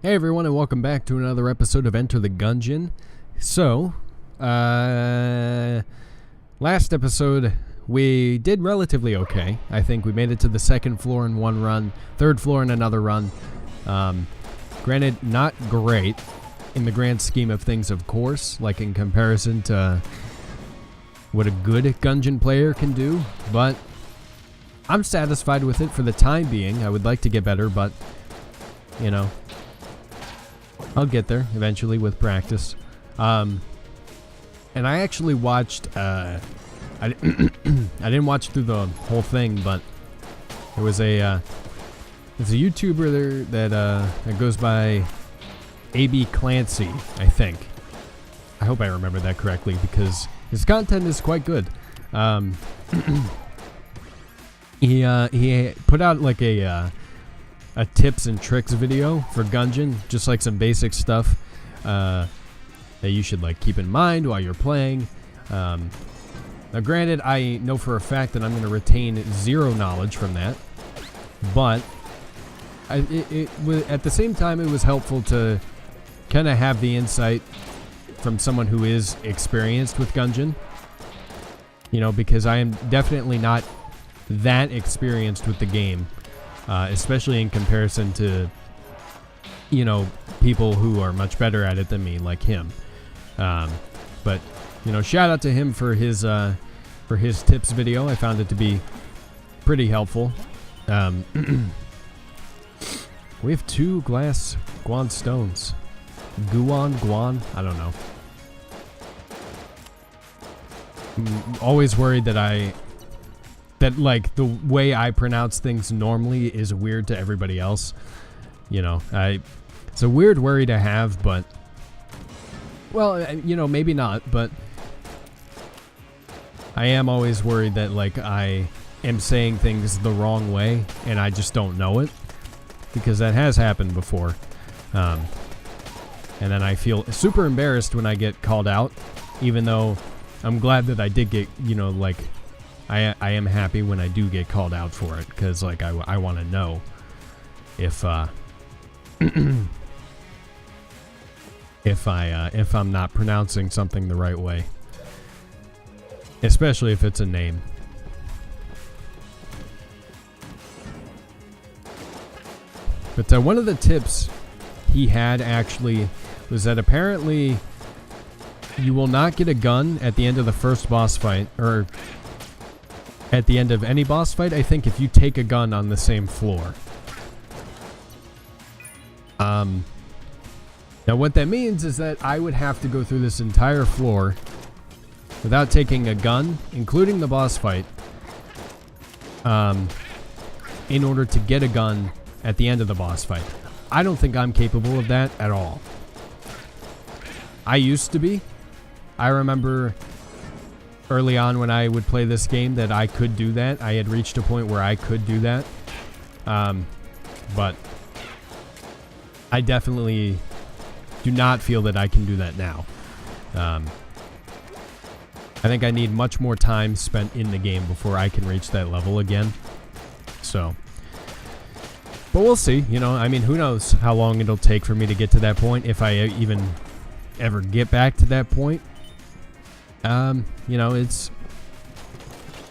Hey everyone, and welcome back to another episode of Enter the Gungeon. So, last episode we did relatively okay. I think we made it to the second floor in one run, third floor in another run. Granted, not great in the grand scheme of things, of course, like in comparison to what a good Gungeon player can do, but I'm satisfied with it for the time being. I would like to get better, but, you know, I'll get there eventually with practice. And I actually watched, I didn't watch through the whole thing, but there was there's a YouTuber there that goes by AB Clancy, I think. I hope I remember that correctly because his content is quite good. He put out like a tips and tricks video for Gungeon, just like some basic stuff that you should like keep in mind while you're playing. Now granted, I know for a fact that I'm going to retain zero knowledge from that, but at the same time it was helpful to kind of have the insight from someone who is experienced with Gungeon, you know, because I am definitely not that experienced with the game. Especially in comparison to, you know, people who are much better at it than me, like him. But, you know, shout out to him for his tips video. I found it to be pretty helpful. We have 2 glass guan stones. Guan, I don't know. I'm always worried that like the way I pronounce things normally is weird to everybody else. You know, it's a weird worry to have, but, well, you know, maybe not, but I am always worried that like I am saying things the wrong way and I just don't know it, because that has happened before. And then I feel super embarrassed when I get called out, even though I'm glad that I did get, you know, like, I am happy when I do get called out for it, because like I want to know if if I'm not pronouncing something the right way, especially if it's a name. But one of the tips he had actually was that apparently you will not get a gun at the end of the first boss fight, or at the end of any boss fight, I think, if you take a gun on the same floor. Now what that means is that I would have to go through this entire floor without taking a gun, including the boss fight, in order to get a gun at the end of the boss fight. I don't think I'm capable of that at all. I used to be. I remember early on when I would play this game that I could do that. I had reached a point where I could do that. But I definitely do not feel that I can do that now. I think I need much more time spent in the game before I can reach that level again. So, but we'll see. You know, I mean, who knows how long it'll take for me to get to that point, if I even ever get back to that point. You know, it's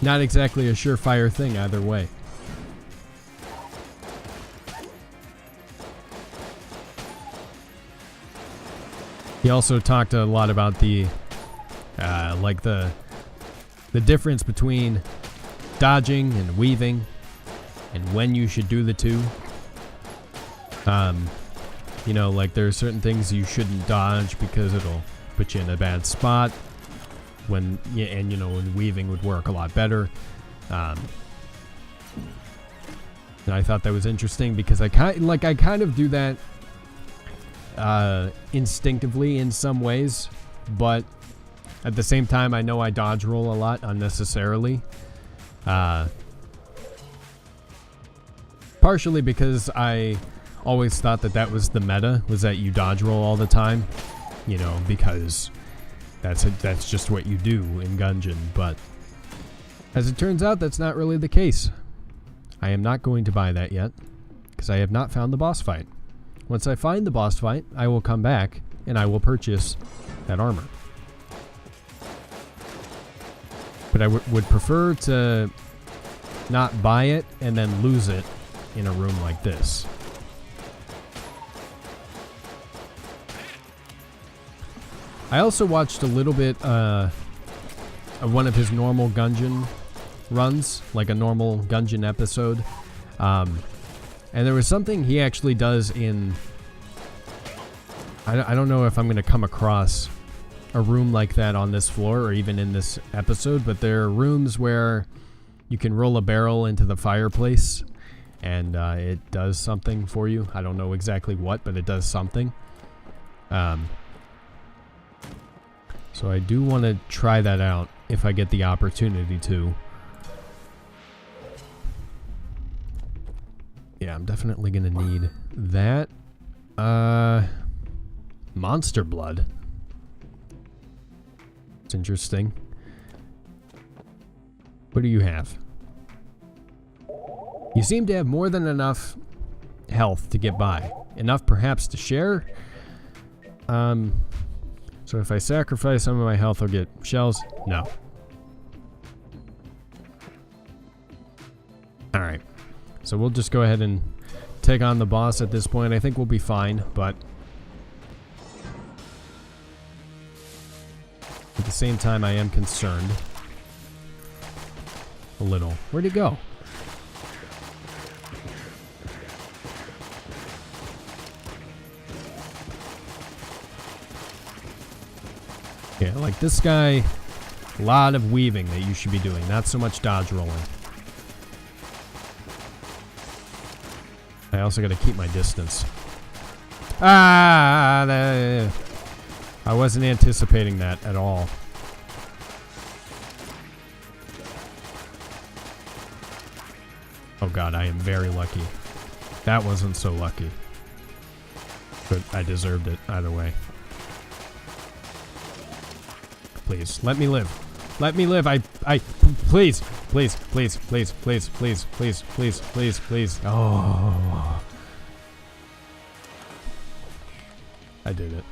not exactly a surefire thing either way. He also talked a lot about the like the difference between dodging and weaving and when you should do the two. You know, like there are certain things you shouldn't dodge because it'll put you in a bad spot. When, yeah, and you know, when weaving would work a lot better. And I thought that was interesting because I kind of do that instinctively in some ways, but at the same time I know I dodge roll a lot unnecessarily. Partially because I always thought that was the meta, was that you dodge roll all the time, you know, because that's just what you do in Gungeon. But as it turns out, that's not really the case. I am not going to buy that yet because I have not found the boss fight. once I find the boss fight, I will come back and I will purchase that armor. But I would prefer to not buy it and then lose it in a room like this. I also watched a little bit of one of his normal Gungeon runs, like a normal Gungeon episode. And there was something he actually does in... I don't know if I'm going to come across a room like that on this floor or even in this episode, but there are rooms where you can roll a barrel into the fireplace and it does something for you. I don't know exactly what, but it does something. So I do want to try that out if I get the opportunity to. Yeah, I'm definitely going to need that. Monster blood. It's interesting. What do you have? You seem to have more than enough health to get by. Enough perhaps to share. So if I sacrifice some of my health, I'll get shells? No. Alright. So we'll just go ahead and take on the boss at this point. I think we'll be fine, but... at the same time, I am concerned. A little. Where'd he go? Yeah, like this guy, a lot of weaving that you should be doing, not so much dodge rolling. I also got to keep my distance. Ah! I wasn't anticipating that at all. Oh god, I am very lucky. That wasn't so lucky. But I deserved it either way. Please, let me live. Let me live. Please, please, please, please, please, please, please, please, please, please. Oh. I did it.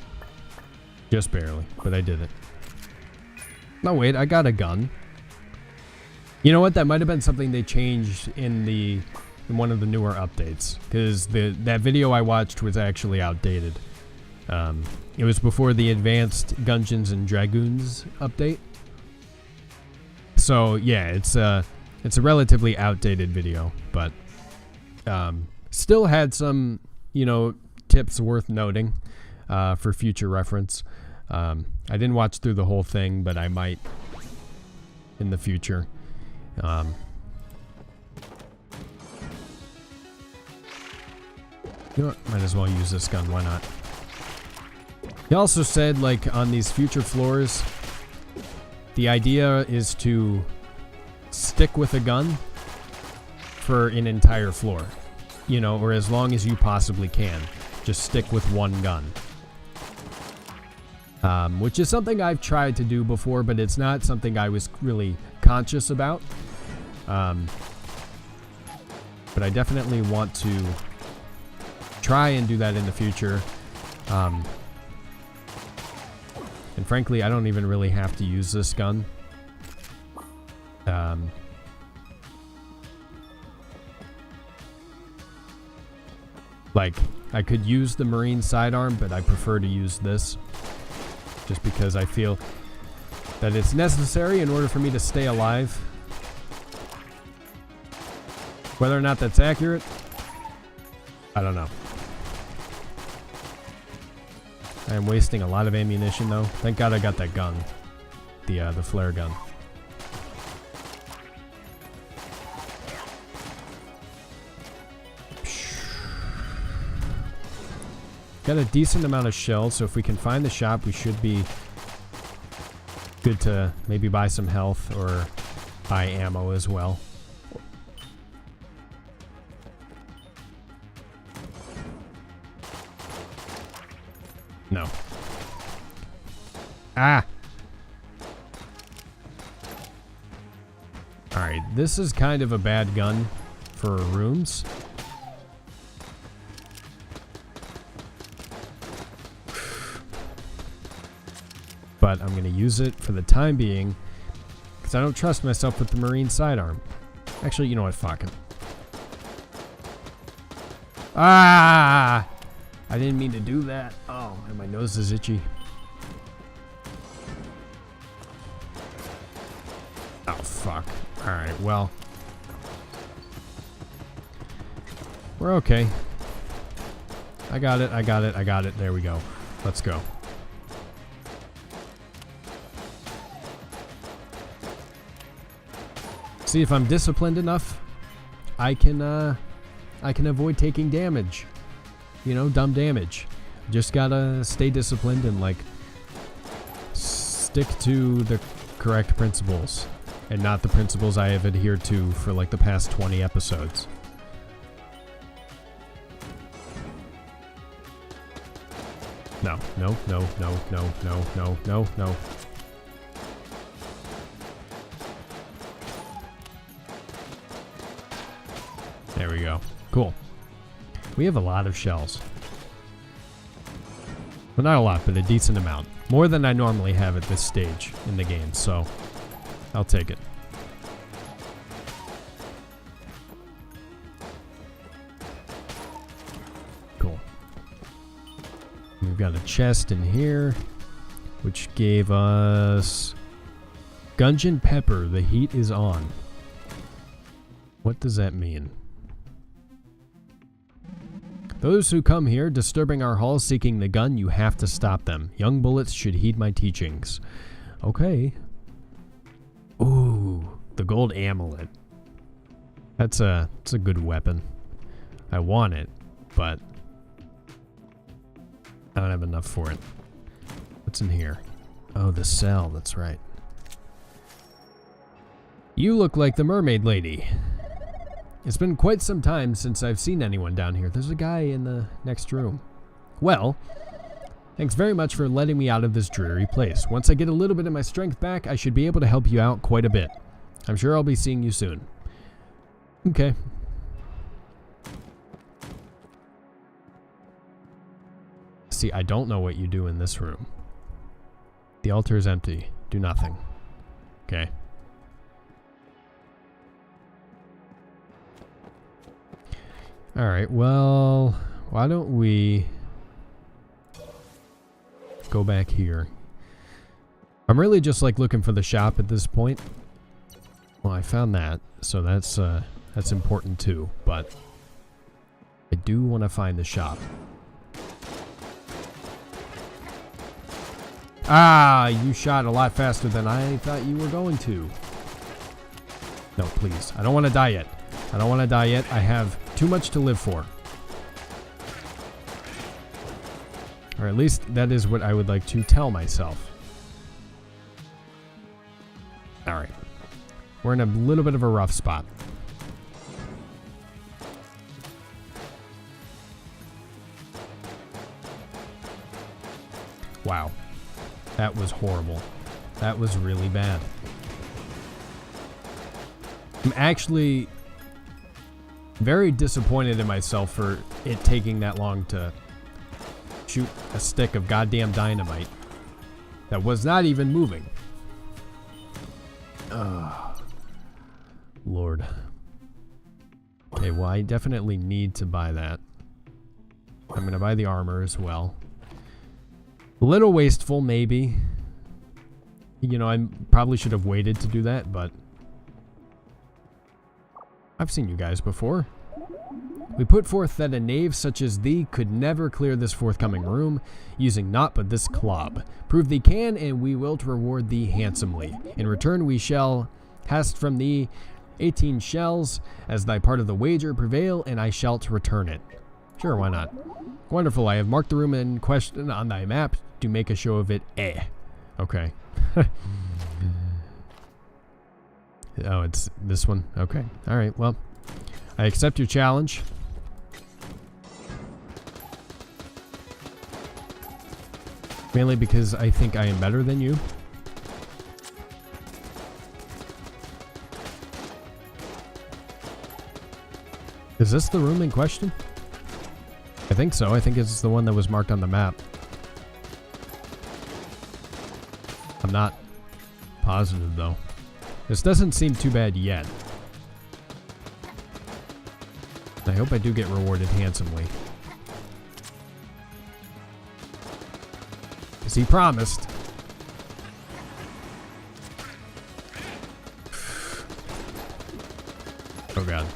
Just barely, but I did it. No, wait, I got a gun. You know what? That might have been something they changed in one of the newer updates, because that video I watched was actually outdated. It was before the advanced Gungeons and Draguns update. So yeah, it's a relatively outdated video, but still had some, tips worth noting for future reference. I didn't watch through the whole thing, but I might in the future. You know what? Might as well use this gun. Why not? He also said, like, on these future floors, the idea is to stick with a gun for an entire floor. Or as long as you possibly can. Just stick with one gun. Which is something I've tried to do before, but it's not something I was really conscious about. But I definitely want to try and do that in the future. And frankly, I don't even really have to use this gun. Like, I could use the Marine sidearm, but I prefer to use this. Just because I feel that it's necessary in order for me to stay alive. Whether or not that's accurate, I don't know. I am wasting a lot of ammunition, though. Thank God I got that gun. The flare gun. Got a decent amount of shells, so if we can find the shop, we should be good to maybe buy some health or buy ammo as well. No. Ah! Alright, this is kind of a bad gun for rooms. but I'm going to use it for the time being because I don't trust myself with the marine sidearm. Actually, you know what? Fuck it. Ah! I didn't mean to do that. Oh, and my nose is itchy. Oh, fuck. Alright, well. We're okay. I got it, I got it, I got it. There we go. Let's go. See, if I'm disciplined enough, I can avoid taking damage. You know, dumb damage. Just gotta stay disciplined and, like, stick to the correct principles. And not the principles I have adhered to for, like, the past 20 episodes. No, no, no, no, no, no, no, no, no. There we go. Cool. We have a lot of shells. Well, not a lot, but a decent amount. More than I normally have at this stage in the game, so I'll take it. Cool. We've got a chest in here, which gave us Gungeon Pepper. The heat is on. What does that mean? Those who come here, disturbing our halls, seeking the gun, you have to stop them. Young bullets should heed my teachings. Okay. Ooh, the gold amulet. It's a good weapon. I want it, but I don't have enough for it. What's in here? Oh, the cell, that's right. You look like the mermaid lady. It's been quite some time since I've seen anyone down here. There's a guy in the next room. Well, thanks very much for letting me out of this dreary place. Once I get a little bit of my strength back, I should be able to help you out quite a bit. I'm sure I'll be seeing you soon. Okay. See, I don't know what you do in this room. The altar is empty. Do nothing. Okay. Alright, well, why don't we go back here? I'm really just like looking for the shop at this point. Well, I found that, so that's important too, but I do want to find the shop. Ah, you shot a lot faster than I thought you were going to. No, please. I don't want to die yet. I don't want to die yet. I have too much to live for. Or at least that is what I would like to tell myself. Alright. We're in a little bit of a rough spot. Wow. That was horrible. That was really bad. I'm actually very disappointed in myself for it taking that long to shoot a stick of goddamn dynamite that was not even moving. Lord. Okay, well, I definitely need to buy that. I'm going to buy the armor as well. A little wasteful, maybe. You know, I probably should have waited to do that, but I've seen you guys before. We put forth that a knave such as thee could never clear this forthcoming room, using naught but this club. Prove thee can, and we will to reward thee handsomely. In return we shall hast from thee 18 shells, as thy part of the wager. Prevail, and I shalt return it. Sure, why not? Wonderful, I have marked the room in question on thy map to make a show of it. Okay. Oh, it's this one? Okay. Alright, well, I accept your challenge. Mainly because I think I am better than you. Is this the room in question? I think so. I think it's the one that was marked on the map. I'm not positive, though. This doesn't seem too bad yet. I hope I do get rewarded handsomely. As he promised. Oh god.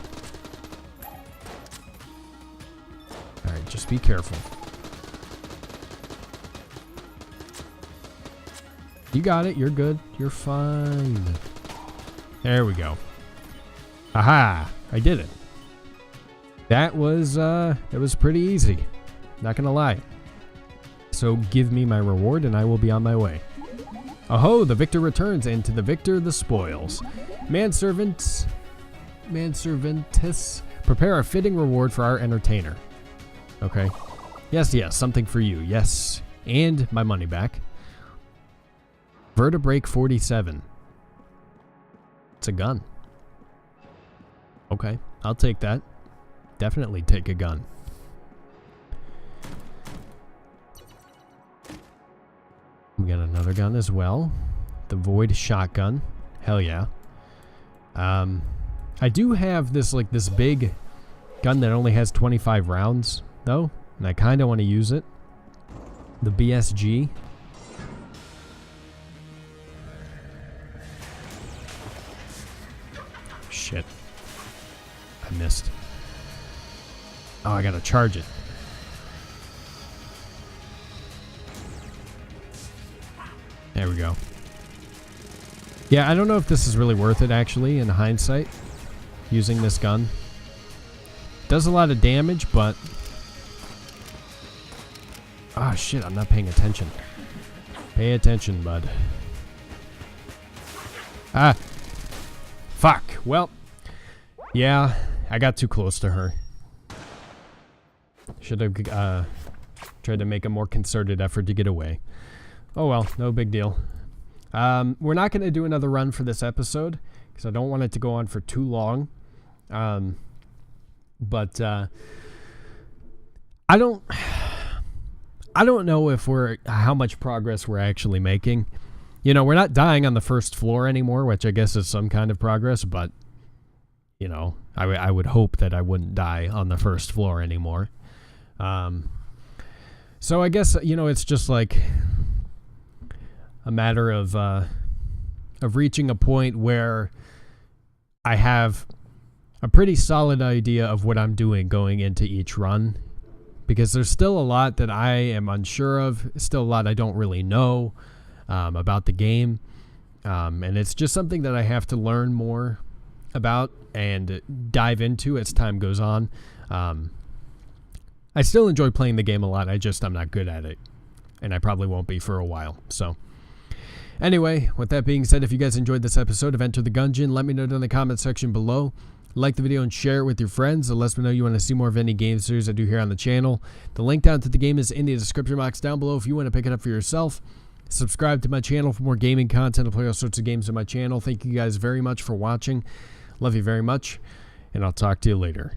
Alright, just be careful. You got it, you're good. You're fine. There we go. Aha! I did it. That was pretty easy. Not gonna lie. So give me my reward and I will be on my way. Aho, the victor returns, and to the victor the spoils. Manservantess, prepare a fitting reward for our entertainer. Okay. Yes, something for you. Yes. And my money back. Vertebrake 47. It's a gun. Okay, I'll take that. Definitely take a gun. We got another gun as well. The Void shotgun. Hell yeah. I do have this big gun that only has 25 rounds though, and I kind of want to use it. The BSG. Shit. I missed. Oh, I gotta charge it. There we go. Yeah, I don't know if this is really worth it, actually, in hindsight, using this gun. Does a lot of damage, but... Oh, shit, I'm not paying attention. Pay attention, bud. Ah! Fuck! Well, yeah, I got too close to her. Should have tried to make a more concerted effort to get away. Oh well, no big deal. We're not going to do another run for this episode because I don't want it to go on for too long. But I don't know if how much progress we're actually making. You know, we're not dying on the first floor anymore, which I guess is some kind of progress, but you know, I would hope that I wouldn't die on the first floor anymore. So I guess, you know, it's just like a matter of reaching a point where I have a pretty solid idea of what I'm doing going into each run, because there's still a lot that I am unsure of, still a lot I don't really know about the game, and it's just something that I have to learn more about and dive into as time goes on. I still enjoy playing the game a lot. I'm not good at it, and I probably won't be for a while. So anyway, with that being said, if you guys enjoyed this episode of Enter the Gungeon, let me know in the comment section below. Like the video and share it with your friends. It lets me know you want to see more of any game series I do here on the channel. The link down to the game is in the description box down below if you want to pick it up for yourself. Subscribe to my channel for more gaming content. I play all sorts of games on my channel. Thank you guys very much for watching. Love you very much, and I'll talk to you later.